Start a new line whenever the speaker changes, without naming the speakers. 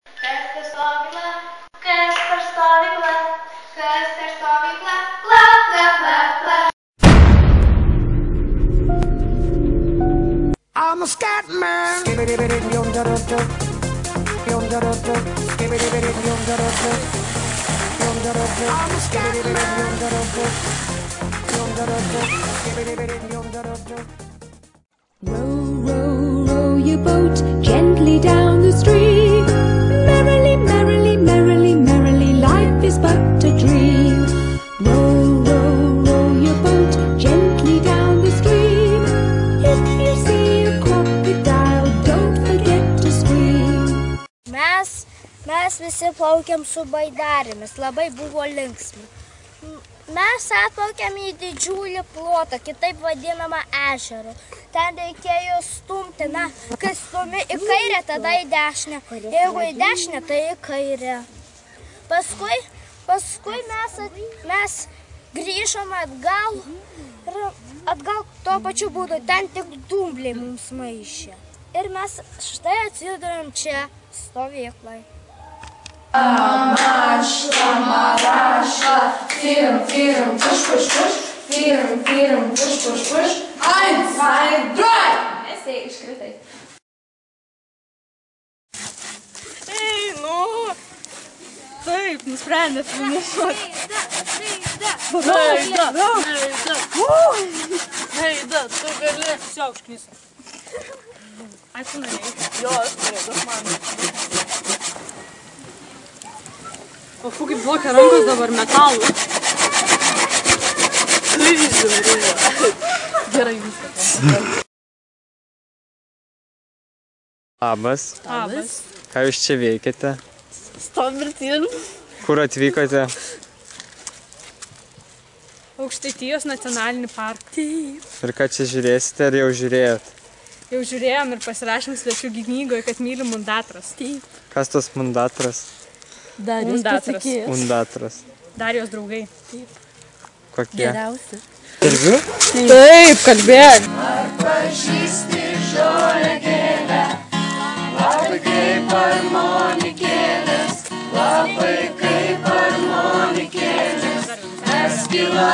Kas per stovykla, kas per stovykla, kas per stovykla, la, la, la, la.
I'm a scat man.
Row, row, row your boat gently down the stream. Merrily, merrily, merrily, merrily, life is but a dream. Row, row, row your boat gently down the stream. If you see a crocodile, don't forget to scream.
Mes visi plaukiam su baidarėmis, labai buvo linksmi. Mes atplaukėm į didžiulį plotą, kitaip vadinamą ežerą. Ten reikėjo stumti, kai stumi į kairę, tada į dešinę. Jeigu į dešinę, tai į kairę. Paskui mes grįžom atgal tuo pačiu būdu, ten tik dumbliai mums maišė. Ir mes štai atsidurėm čia stovyklai.
Mašla, marašla, firum, firum, push, push, push, firum, firum, push, push, push, 1, 2, 3. Esi iškritai.
Ei, taip, nusprendė filmuoti. Heida, tu gali tiesiog užknisa. Ai, tu norėjai? Jo, aš norėjau, duok man. O fu, kaip blokia rankos dabar metalų. Gerai viskas.
Labas.
Labas.
Ką jūs čia veikiate?
Stovim.
Kur atvykote?
Aukštaitijos nacionalinį parką.
Ir ką čia žiūrėsite, ar jau žiūrėjot?
Jau žiūrėjom ir pasirašėm svečių knygoje, kad myli Mundatras.
Kas tas Mundatras? Mundatras.
Darijos draugai.
Kokie?
Geriausi.
Interviu?
Taip, kalbėk.
Ar pažįsti žolę gėlę, labai kaip harmonikėlės, labai kaip harmonikėlės, eskyla.